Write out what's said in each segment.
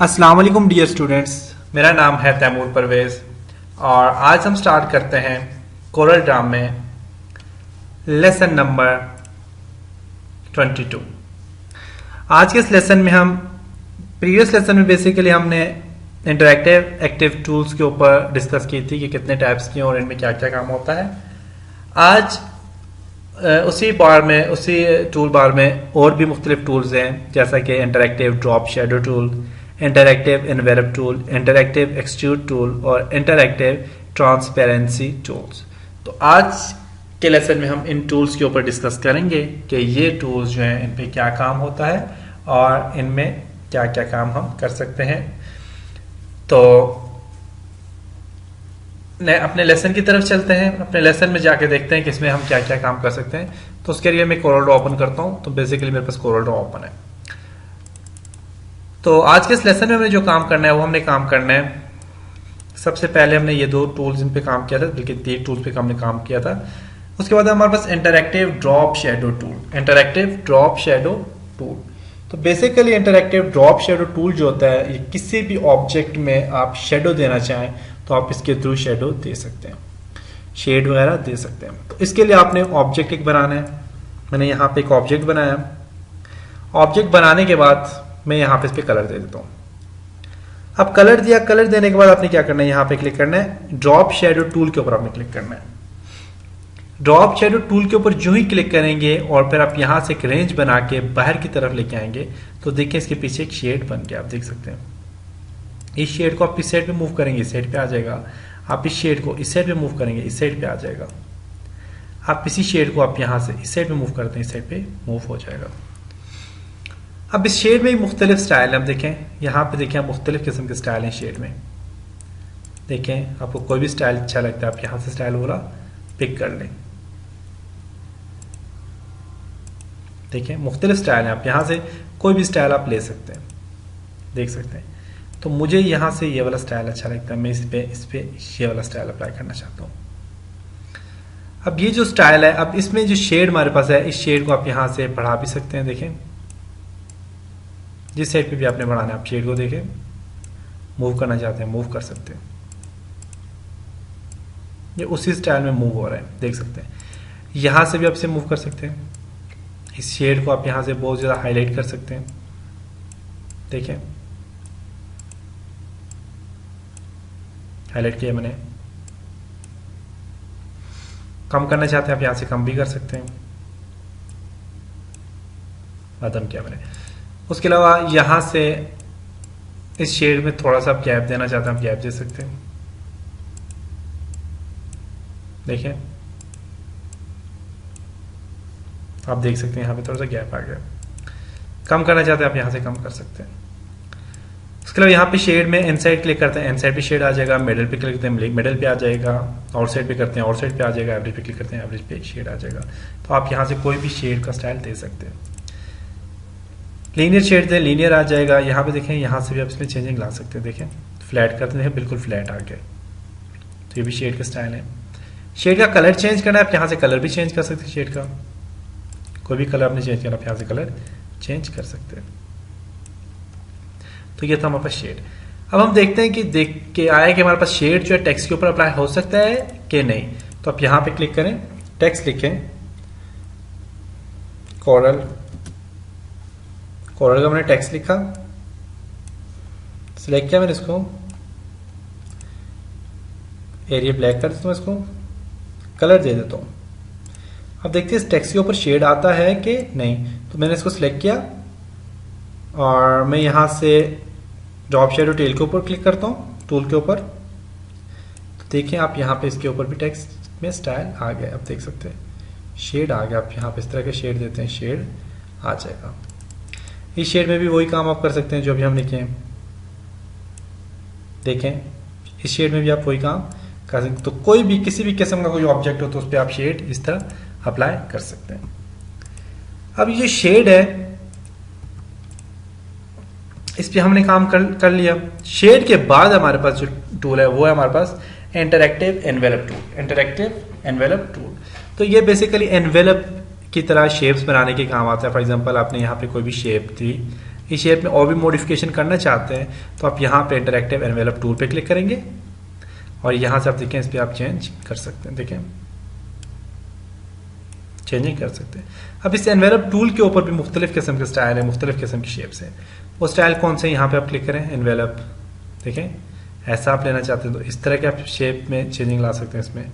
अस्सलाम वालेकुम dear students, मेरा नाम है तैमूर परवेज़ और आज हम स्टार्ट करते हैं कोरल ड्रा में लेसन नंबर 22। आज के इस लेसन में हम प्रीवियस लेसन में बेसिकली हमने इंटरैक्टिव एक्टिव टूल्स के ऊपर डिस्कस की थी कि कितने टाइप्स की और इनमें क्या क्या काम होता है। आज उसी टूल बार में और भी मुख्तलिफ टूल्स हैं, जैसा कि interactive drop shadow tool, interactive envelope tool, interactive extrude tool और इंटरैक्टिव ट्रांसपेरेंसी टूल्स। तो आज के लेसन में हम इन टूल्स के ऊपर डिस्कस करेंगे कि ये टूल्स जो हैं इन पे क्या काम होता है और इनमें क्या क्या काम हम कर सकते हैं। तो अपने लेसन की तरफ चलते हैं। अपने लेसन में जाके देखते हैं कि इसमें हम क्या क्या काम कर सकते हैं। तो उसके लिए मैं कोरल ड्रॉ ओपन करता हूं। तो बेसिकली मेरे पास कोरल ड्रॉ ओपन है। तो आज के इस लेसन में हमें जो काम करना है वो हमने काम करना है, सबसे पहले हमने ये दो टूल्स इन पे काम किया था, बल्कि 3 टूल्स पे हमने काम किया था। उसके बाद हमारे पास interactive drop shadow tool, interactive drop shadow tool. तो basically interactive drop shadow tool जो होता है, ये किसी भी ऑब्जेक्ट में आप शेडो देना चाहें तो आप इसके थ्रू शेडो दे सकते हैं, शेड वगैरह दे सकते हैं। तो इसके लिए आपने ऑब्जेक्ट एक बनाना है। मैंने यहाँ पे एक ऑब्जेक्ट बनाया। ऑब्जेक्ट बनाने के बाद मैं यहाँ पे इस पे कलर दे देता हूँ। अब कलर दिया, कलर देने के बाद आपने क्या करना है, यहाँ पे क्लिक करना है, ड्रॉप शेडो टूल के ऊपर आपने क्लिक करना है। ड्रॉप शेडो टूल के ऊपर जो ही क्लिक करेंगे और फिर आप यहाँ से एक रेंज बना के बाहर की तरफ लेके आएंगे तो देखिए इसके पीछे एक शेड बन गया, आप देख सकते हैं। इस शेड को आप इस साइड पे मूव करेंगे, इस साइड पे आ जाएगा। आप इस शेड को इस साइड पे मूव करेंगे, इस साइड पे आ जाएगा। आप इसी शेड को आप यहाँ से इस साइड पे मूव करते हैं, इस साइड पे मूव हो जाएगा। अब इस शेड में मुख्तलिफ स्टाइल है। आप देखें यहाँ पे, देखें मुख्तलिफ किस्म के स्टाइल हैं शेड में। देखें आपको कोई भी स्टाइल अच्छा लगता है, आप यहाँ से स्टाइल वाला पिक कर लें। देखें मुख्तलिफ स्टाइल है, आप यहाँ से कोई भी स्टाइल आप ले सकते हैं, देख सकते हैं। तो मुझे यहाँ से ये वाला स्टाइल अच्छा लगता है, मैं इस पे ये वाला स्टाइल अप्लाई करना चाहता हूँ। अब ये जो स्टाइल है, अब इसमें जो शेड हमारे पास है, इस शेड को आप यहाँ से बढ़ा भी सकते हैं। देखें जिस साइड पे भी आपने बढ़ाना है, आप शेड को देखें, मूव करना चाहते हैं मूव कर सकते हैं। ये उसी स्टाइल में मूव हो रहा है, देख सकते हैं। यहाँ से भी आप इसे मूव कर सकते हैं। इस शेड को आप यहाँ से बहुत ज़्यादा हाईलाइट कर सकते हैं। देखें हाईलाइट किया मैंने। कम करना चाहते हैं आप यहाँ से कम भी कर सकते हैं। खत्म किया मैंने। उसके अलावा यहाँ से इस शेड में थोड़ा सा आप गैप देना चाहते हैं, आप गैप दे सकते हैं। देखिए आप देख सकते हैं यहाँ पे थोड़ा सा गैप आ गया। कम करना चाहते हैं आप यहाँ से कम कर सकते हैं। उसके अलावा यहाँ पे शेड में इनसाइड क्लिक करते हैं, इनसाइड पे शेड आ जाएगा। मिडल पे क्लिक करते हैं, मिडल पे आ जाएगा। आउटसाइड पे करते हैं, आउटसाइड पे आ जाएगा। एवरेज पे क्लिक करते हैं, एवरेज पे शेड आ जाएगा। तो आप यहाँ से कोई भी शेड का स्टाइल दे सकते हैं। लीनियर शेड दें, लीनियर आ जाएगा। यहाँ पे देखें, यहाँ से भी आप इसमें चेंजिंग ला सकते हैं। देखें फ्लैट करते हैं, बिल्कुल फ्लैट आ गया। तो ये भी शेड का स्टाइल है। शेड का कलर चेंज करना है, आप यहाँ से कलर भी चेंज कर सकते हैं। शेड का कोई भी कलर आपने चेंज करना, आप यहाँ से कलर चेंज कर सकते हैं। तो ये था हमारे पास शेड। अब हम देखते हैं कि देख के आया कि हमारे पास शेड जो है टेक्स्ट के ऊपर अप्लाई हो सकता है कि नहीं। तो आप यहाँ पे क्लिक करें, टेक्स्ट लिखें, कोरल का मैंने टेक्स्ट लिखा, सिलेक्ट किया मैंने इसको, एरिया ब्लैक कर देता हूँ, इसको कलर दे देता हूँ। अब देखते हैं इस टेक्स्ट के ऊपर शेड आता है कि नहीं। तो मैंने इसको सिलेक्ट किया और मैं यहाँ से ड्रॉप शेडो टेल के ऊपर क्लिक करता हूँ, टूल के ऊपर। तो देखें आप यहाँ पे इसके ऊपर भी टेक्स्ट में स्टाइल आ गया, आप देख सकते हैं शेड आ गया। आप यहाँ पे इस तरह के शेड देते हैं, शेड आ जाएगा। इस शेड में भी वही काम आप कर सकते हैं जो अभी हम लिखे हैं। देखें इस शेड में भी आप वही काम कर सकते हैं। तो कोई भी किसी भी किस्म का कोई ऑब्जेक्ट हो तो उस पर आप शेड इस तरह अप्लाई कर सकते हैं। अब ये शेड है, इस पे हमने काम कर लिया। शेड के बाद हमारे पास जो टूल है वो है हमारे पास interactive envelope tool. Interactive envelope tool, तो ये बेसिकली एनवेलप की तरह शेप्स बनाने के काम आता है। फॉर एग्जांपल आपने यहाँ पे कोई भी शेप दी, इस शेप में और भी मॉडिफिकेशन करना चाहते हैं तो आप यहाँ पे इंटरैक्टिव एनवेलप टूल पे क्लिक करेंगे और यहाँ से आप देखें इस पर आप चेंज कर सकते हैं। देखें चेंजिंग कर सकते हैं। अब इस एनवेलप टूल के ऊपर भी मुख्तलिफ किस्म के स्टाइल है, मुख्तलिफ किस्म की शेप्स हैं। वो स्टाइल कौन से यहाँ पे आप क्लिक करें एनवेलप, देखें ऐसा आप लेना चाहते हैं तो इस तरह के आप शेप में चेंजिंग ला सकते हैं। इसमें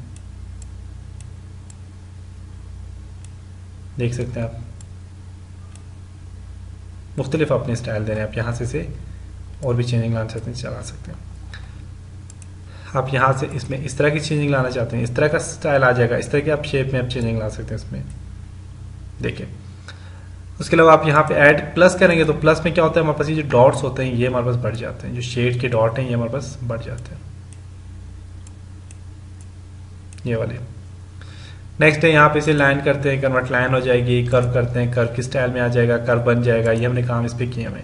देख सकते हैं आप मुख्तलिफ अपने स्टाइल दे रहे हैं। आप यहाँ से इसे और भी चेंजिंग लाना चाहते हैं चला सकते हैं। आप यहाँ से इसमें इस तरह की चेंजिंग लाना चाहते हैं, इस तरह का स्टाइल आ जाएगा। इस तरह की आप शेप में आप चेंजिंग ला सकते हैं इसमें। देखिए उसके अलावा आप यहाँ पे ऐड प्लस करेंगे तो प्लस में क्या होता है, हमारे पास ये जो डॉट्स होते हैं ये हमारे पास बढ़ जाते हैं, जो शेड के डॉट हैं ये हमारे पास बढ़ जाते हैं, ये वाले। नेक्स्ट है यहाँ पे इसे लाइन करते हैं, कन्वर्ट लाइन हो जाएगी, कर्व करते हैं, कर्व की स्टाइल में आ जाएगा, कर्व बन जाएगा। ये हमने काम इस पर किए हमें।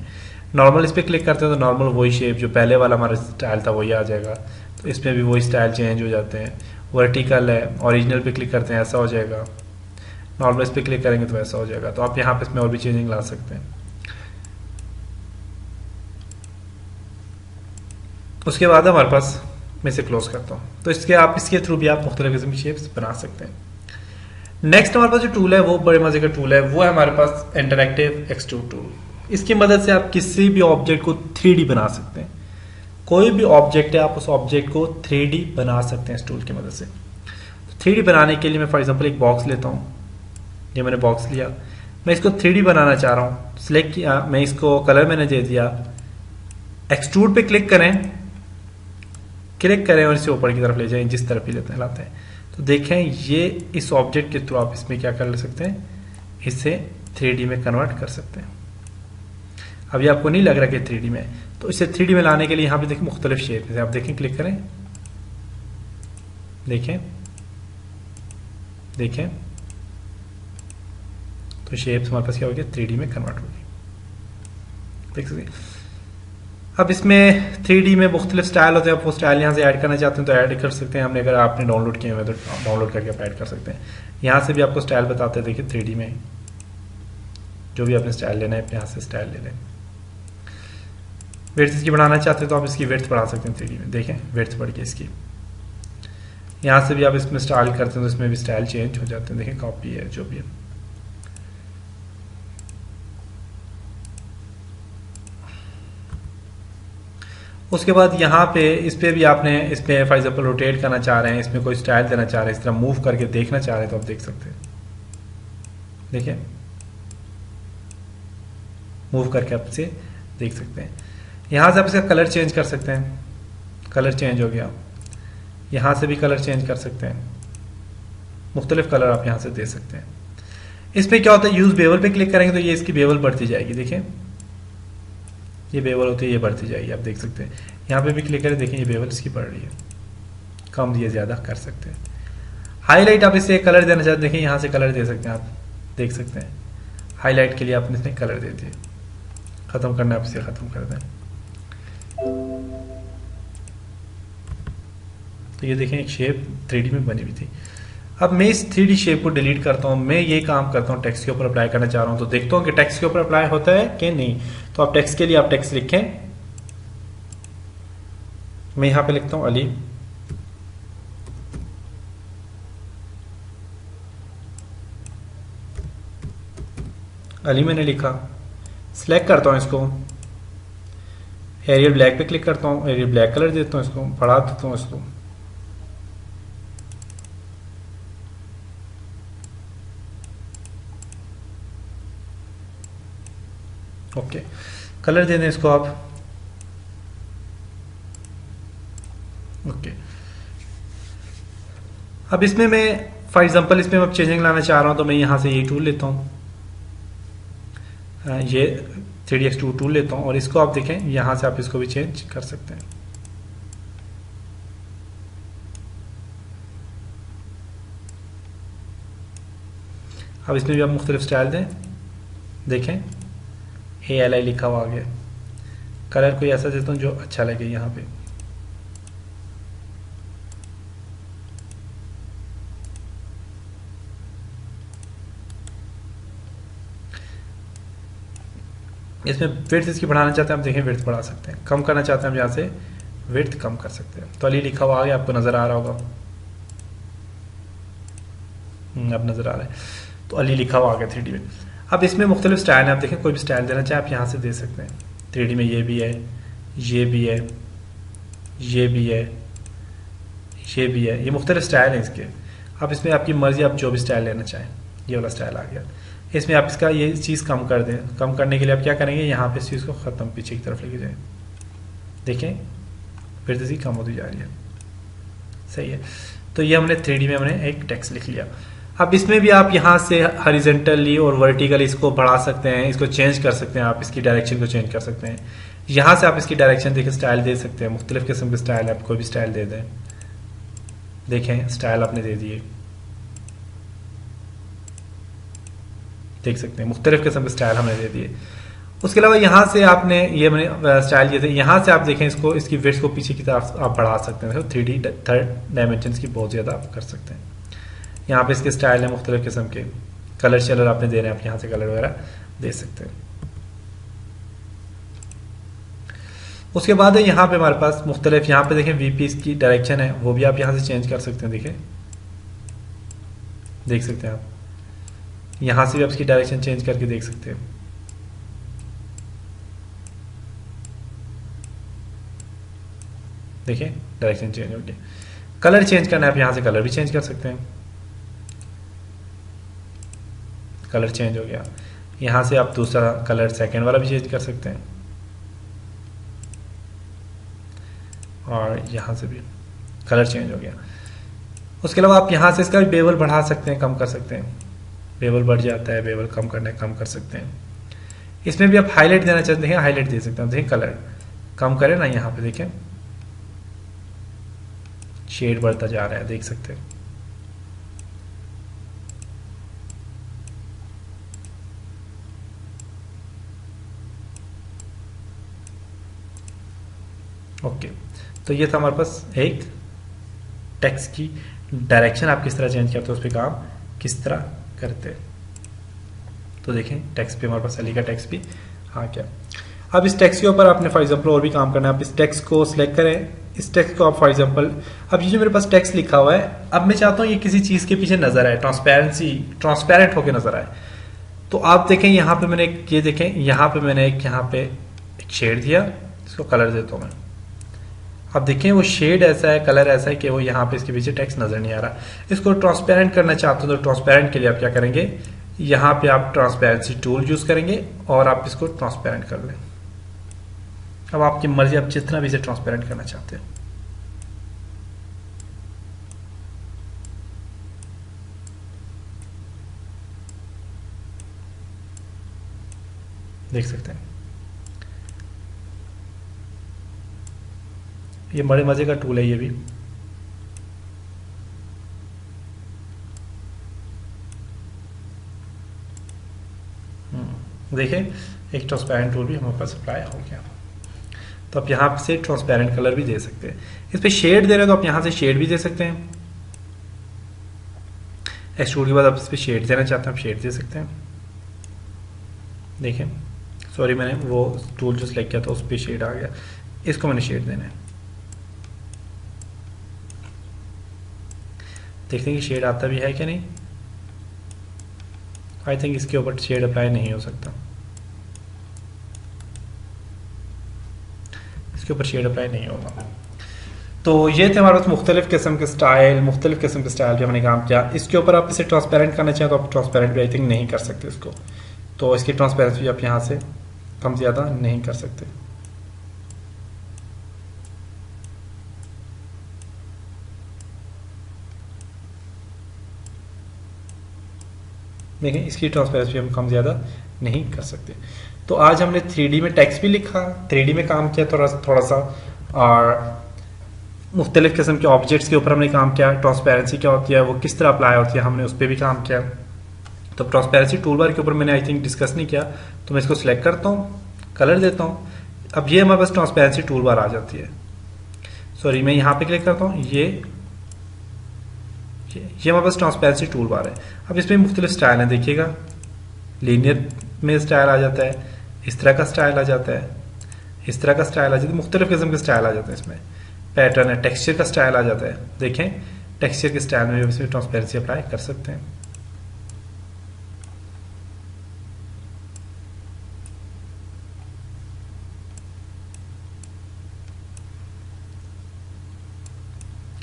नॉर्मल इस पर क्लिक करते हैं तो नॉर्मल वही शेप जो पहले वाला हमारा स्टाइल था वही आ जाएगा, तो इसमें भी वही स्टाइल चेंज हो जाते हैं। वर्टिकल है, ओरिजिनल पे क्लिक करते हैं ऐसा हो जाएगा, नॉर्मल इस पर क्लिक करेंगे तो ऐसा हो जाएगा। तो आप यहाँ पे इसमें और भी चेंजिंग ला सकते हैं। उसके बाद हमारे पास, मैं इसे क्लोज करता हूँ, तो इसके थ्रू भी आप मुख्तलिफ किस्म की शेप्स बना सकते हैं। नेक्स्ट हमारे पास जो टूल है वो बड़े मजे का टूल है, वो है हमारे पास इंटरैक्टिव एक्सट्रूड टूल। इसकी मदद से आप किसी भी ऑब्जेक्ट को 3D बना सकते हैं। कोई भी ऑब्जेक्ट है आप उस ऑब्जेक्ट को 3D बना सकते हैं इस टूल की मदद से। तो 3D बनाने के लिए मैं फॉर एग्जांपल एक बॉक्स लेता हूँ, ये मैंने बॉक्स लिया, मैं इसको 3D बनाना चाह रहा हूँ, सिलेक्ट किया, मैं इसको कलर मैंने दे दिया, एक्सट्रूड पे क्लिक करें और इसे ऊपर की तरफ ले जाएं, जिस तरफ भी लाते हैं। तो देखें ये इस ऑब्जेक्ट के थ्रू आप इसमें क्या कर सकते हैं, इसे 3D में कन्वर्ट कर सकते हैं। अभी आपको नहीं लग रहा कि 3D में, तो इसे 3D में लाने के लिए यहाँ पे देखें मुख्तलिफ शेप में आप देखें, क्लिक करें, देखें तो शेप्स हमारे पास क्या हो गया 3D में कन्वर्ट हो गई, देख सकते हैं। अब इसमें 3D में मुख्तलिफ स्टाइल होते हैं, आप वो स्टाइल यहाँ से ऐड करना चाहते हैं तो ऐड कर सकते हैं। हमने अगर आपने डाउनलोड किए हुए तो डाउनलोड करके आप ऐड कर सकते हैं। यहाँ से भी आपको स्टाइल बताते हैं, देखिए 3D में जो भी आपने स्टाइल लेना है अपने यहाँ से स्टाइल ले लें। विड्थ इसकी बढ़ाना चाहते हैं तो आप इसकी विड्थ बढ़ा सकते हैं 3D में, देखें विड्थ बढ़ गई इसकी। यहाँ से भी आप इसमें स्टाइल करते हैं तो इसमें भी स्टाइल चेंज हो जाते हैं, देखें कॉपी है जो भी है। उसके बाद यहाँ पे इस पे भी आपने इस पे फॉर एग्जाम्पल रोटेट करना चाह रहे हैं, इसमें कोई स्टाइल देना चाह रहे हैं, इस तरह मूव करके देखना चाह रहे हैं तो आप देख सकते हैं, देखिए मूव करके आप इसे देख सकते हैं। यहाँ से आप इसका कलर चेंज कर सकते हैं, कलर चेंज हो गया। यहाँ से भी कलर चेंज कर सकते हैं, मुख्तलिफ कलर आप यहाँ से दे सकते हैं। इसमें क्या होता है, यूज बेवल पे क्लिक करेंगे तो ये इसकी बेवल बढ़ती जाएगी, देखिए ये बेवल होती है, ये बढ़ती जाएगी, आप देख सकते हैं। यहाँ पे भी क्लिक करें, देखें ये बेवल इसकी बढ़ रही है, कम ये ज़्यादा कर सकते हैं। हाईलाइट आप इसे कलर देना चाहते हैं, देखें यहाँ से कलर दे सकते हैं, आप देख सकते हैं। हाईलाइट के लिए आपने इसमें कलर दे दिए, ख़त्म करना है आप इसे ख़त्म कर दें। तो ये देखें एक शेप 3D में बनी हुई थी। अब मैं इस 3D शेप को डिलीट करता हूँ, मैं ये काम करता हूँ टेक्स्ट के ऊपर अप्लाई करना चाह रहा हूँ, तो देखता हूँ कि टेक्स्ट के ऊपर अप्लाई होता है कि नहीं। तो आप टेक्स्ट के लिए आप टेक्स्ट लिखें, मैं यहाँ पे लिखता हूँ अली, अली मैंने लिखा, सिलेक्ट करता हूँ इसको, एरियल ब्लैक पे क्लिक करता हूँ, एरियल ब्लैक कलर देता हूँ, इसको बढ़ा देता हूँ इसको, ओके कलर दे दें इसको आप, ओके। अब इसमें मैं फॉर एग्जांपल इसमें मैं चेंजिंग लाना चाह रहा हूं तो मैं यहां से ये टूल लेता हूं, ये 3D एक्सट्रूड टूल लेता हूं और इसको आप देखें यहां से आप इसको भी चेंज कर सकते हैं। अब इसमें भी आप मुख्तलिफ स्टाइल दें, देखें ALI लिखा हुआ आ गया। कलर कोई ऐसा देता हूँ जो अच्छा लगे यहाँ पे, इसमें विड्थ इसकी बढ़ाना चाहते हैं, हम देखें विड्थ बढ़ा सकते हैं, कम करना चाहते हैं हम यहाँ से विड्थ कम कर सकते हैं। तो अली लिखा हुआ आगे आपको नज़र आ रहा होगा, अब नज़र आ रहा है, तो अली लिखा हुआ आ गया 3D में। अब इसमें मुख्तलिफ स्टाइल है, आप देखें कोई भी स्टाइल देना चाहे आप यहाँ से दे सकते हैं। 3D में ये भी है, ये भी है, ये भी है, ये भी है, ये मुख्तलिफ स्टाइल हैं इसके। अब इसमें आपकी मर्जी, आप जो भी स्टाइल लेना चाहें। ये वाला स्टाइल आ गया, इसमें आप इसका ये चीज़ कम कर दें। कम करने के लिए आप क्या करेंगे, यहाँ पे इस चीज़ को ख़त्म पीछे की तरफ लेके जाएं, देखें फिर से कम होती जा रही है, सही है। तो ये हमने 3D में हमने एक टेक्स्ट लिख लिया। अब इसमें भी आप यहाँ से हॉरिजॉन्टली और वर्टिकली इसको बढ़ा सकते हैं, इसको चेंज कर सकते हैं, आप इसकी डायरेक्शन को चेंज कर सकते हैं। यहाँ से आप इसकी डायरेक्शन देखें, स्टाइल दे सकते हैं, मुख्तलिफ किस्म के स्टाइल, आप कोई भी स्टाइल दे दें। देखें स्टाइल आपने दे दिए, देख सकते हैं मुख्तलिफ किस्म के स्टाइल हमने दे दिए। उसके अलावा यहाँ से आपने ये मैंने स्टाइल दिए थे, यहाँ से आप देखें इसको, इसकी विड्थ को पीछे की तरफ आप बढ़ा सकते हैं। 3D थर्ड डायमेंशन की बहुत ज़्यादा आप कर सकते हैं। यहाँ पे इसके स्टाइल है मुख्तलिफ किस्म के, कलर शलर आपने देने, आप यहाँ से कलर वगैरह दे सकते हैं। उसके बाद है यहाँ पे हमारे पास मुख्तलिफ, यहाँ पे देखें वीपी की डायरेक्शन है, वो भी आप यहाँ से चेंज कर सकते हैं। देखें, देख सकते हैं आप, यहाँ से भी आप इसकी डायरेक्शन चेंज करके देख सकते हैं। देखिए डायरेक्शन चेंज हो गया। कलर चेंज करना है, आप यहाँ से कलर भी चेंज कर सकते हैं, कलर चेंज हो गया। यहाँ से आप दूसरा कलर सेकंड वाला भी चेंज कर सकते हैं, और यहाँ से भी कलर चेंज हो गया। उसके अलावा आप यहाँ से इसका भी बेवल बढ़ा सकते हैं, कम कर सकते हैं। बेवल बढ़ जाता है, बेवल कम करना है, कम कर सकते हैं। इसमें भी आप हाईलाइट देना चाहते हैं, हाईलाइट दे सकते हैं। देखिए कलर कम करें ना, यहाँ पे देखें शेड बढ़ता जा रहा है, देख सकते हैं। ओके, तो ये था हमारे पास एक टेक्स्ट की डायरेक्शन, आप किस तरह चेंज करते हो, उस पर काम किस तरह करते हैं। तो देखें टेक्स्ट पे हमारे पास अली का टेक्स्ट भी आ गया। अब इस टेक्स्ट के ऊपर आपने फॉर एग्जांपल और भी काम करना है। आप इस टेक्स्ट को सिलेक्ट करें, इस टेक्स्ट को आप फॉर एग्जांपल, अब ये जो मेरे पास टेक्स्ट लिखा हुआ है, अब मैं चाहता हूँ ये किसी चीज़ के पीछे नजर आए, ट्रांसपेरेंट होकर नजर आए। तो आप देखें यहाँ पे मैंने ये देखें, यहाँ पे मैंने यहाँ पे एक शेड दिया, इसको कलर देता हूँ मैं। अब देखें वो शेड ऐसा है, कलर ऐसा है कि वो यहाँ पे इसके पीछे टेक्स्ट नजर नहीं आ रहा। इसको ट्रांसपेरेंट करना चाहते हो तो ट्रांसपेरेंट के लिए आप क्या करेंगे, यहाँ पे आप ट्रांसपेरेंसी टूल यूज करेंगे और आप इसको ट्रांसपेरेंट कर लें। अब आपकी मर्जी, आप जितना भी इसे ट्रांसपेरेंट करना चाहते हैं। देख सकते हैं, ये बड़े मजे का टूल है ये भी। देखें एक ट्रांसपेरेंट टूल भी हमारे पास अप्लाई हो गया। तो आप यहाँ से ट्रांसपेरेंट कलर भी दे सकते हैं। इस पे शेड दे रहे हैं तो आप यहाँ से शेड भी दे सकते हैं। एक्सट्रूड के बाद आप इस पे शेड देना चाहते हैं, आप शेड दे सकते हैं। देखें, सॉरी मैंने वो टूल जो सिलेक्ट किया था उस पर शेड आ गया, इसको मैंने शेड देना है। देखते हैं कि शेड आता भी है कि नहीं। आई थिंक इसके ऊपर शेड अप्लाई नहीं हो सकता, इसके ऊपर शेड अप्लाई नहीं होगा। तो ये थे हमारे पास मुख्तलिफ किस्म के स्टाइल, मुख्तलिफ किस्म के स्टाइल पे हमने काम किया। इसके ऊपर आप इसे ट्रांसपेरेंट करना चाहें तो आप ट्रांसपेरेंट भी आई थिंक नहीं कर सकते इसको, तो इसकी ट्रांसपेरेंसी आप यहाँ से कम ज़्यादा नहीं कर सकते। देखें इसकी ट्रांसपेरेंसी हम कम ज़्यादा नहीं कर सकते। तो आज हमने 3D में टेक्स्ट भी लिखा, 3D में काम किया थोड़ा सा, और मुख्तलिफ किस्म के ऑब्जेक्ट्स के ऊपर हमने काम किया। ट्रांसपेरेंसी क्या होती है, वो किस तरह अप्लाई होती है, हमने उस पर भी काम किया। तो ट्रांसपेरेंसी टूल बार के ऊपर मैंने आई थिंक डिस्कस नहीं किया, तो मैं इसको सिलेक्ट करता हूँ, कलर देता हूँ। अब ये हमारे पास ट्रांसपेरेंसी टूल बार आ जाती है। सॉरी मैं यहाँ पे क्लिक करता हूँ, ये हमारे पास ट्रांसपेरेंसी टूल बार है। अब इसमें मुख्तलिफ स्टाइल हैं, देखिएगा लीनियर में स्टाइल आ जाता है, इस तरह का स्टाइल आ जाता है, इस तरह का स्टाइल आ जाता है, मुख्तलिफ किस्म के स्टाइल आ जाते हैं इसमें। पैटर्न है, टेक्सचर का स्टाइल आ जाता है। देखें टेक्सचर के स्टाइल में इसमें ट्रांसपेरेंसी अप्लाई कर सकते हैं।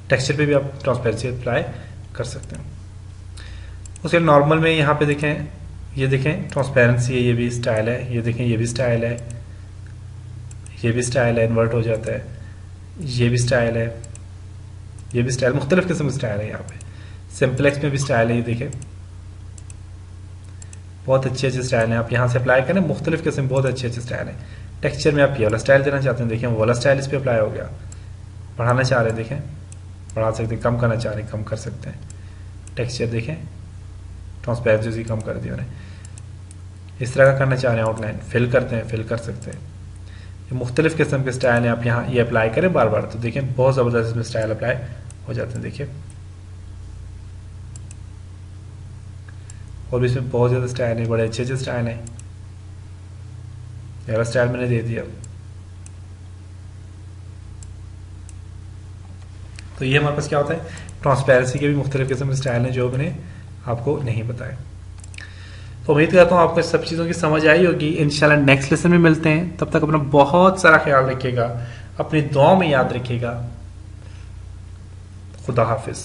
टेक्सचर पे भी आप ट्रांसपेरेंसी अप्लाई कर सकते हैं। उसके नॉर्मल में यहाँ पे देखें, ये देखें ट्रांसपेरेंसी है, ये भी स्टाइल है, ये देखें ये भी स्टाइल है, ये भी स्टाइल है, इन्वर्ट हो जाता है, ये भी स्टाइल है, ये भी स्टाइल, मुख्तलिफ किस्म के स्टाइल है। यहाँ पे सिंपलेक्स में भी स्टाइल है, ये देखें बहुत अच्छे अच्छे स्टाइल हैं। आप यहाँ से अप्लाई करें, मुख्तलिफ किस्म बहुत अच्छे अच्छे स्टाइल हैं। टेक्सचर में आप ये वाला स्टाइल देना चाहते हैं, देखें वो वाला स्टाइल इस पर अप्लाई हो गया। बढ़ाना चाह रहे हैं, देखें बढ़ा सकते हैं, कम करना चाह रहे हैं कम कर सकते हैं। टेक्सचर देखें ट्रांसपेरेंसी उसकी कम कर दी उन्हें। इस तरह का करना चाह रहे हैं, आउटलाइन फिल करते हैं, फिल कर सकते हैं। ये मुख्तलिफ किस्म के स्टाइल हैं, आप यहाँ ये अप्लाई करें बार बार तो देखें बहुत ज़बरदस्त इसमें स्टाइल अप्लाई हो जाते हैं। देखिए और भी इसमें बहुत ज़्यादा स्टाइल है, बड़े अच्छे अच्छे स्टाइल हैं। ये वाला स्टाइल मैंने दे दिया। तो ये हमारे पास क्या होता है, ट्रांसपेरेंसी के भी मुख्तलिफ किस्म के स्टाइल हैं जो मैंने आपको नहीं बताए। तो उम्मीद करता हूँ आपको सब चीज़ों की समझ आई होगी। इंशाल्लाह नेक्स्ट लेसन में मिलते हैं, तब तक अपना बहुत सारा ख्याल रखिएगा, अपनी दुआ में याद रखिएगा। खुदा हाफिज़।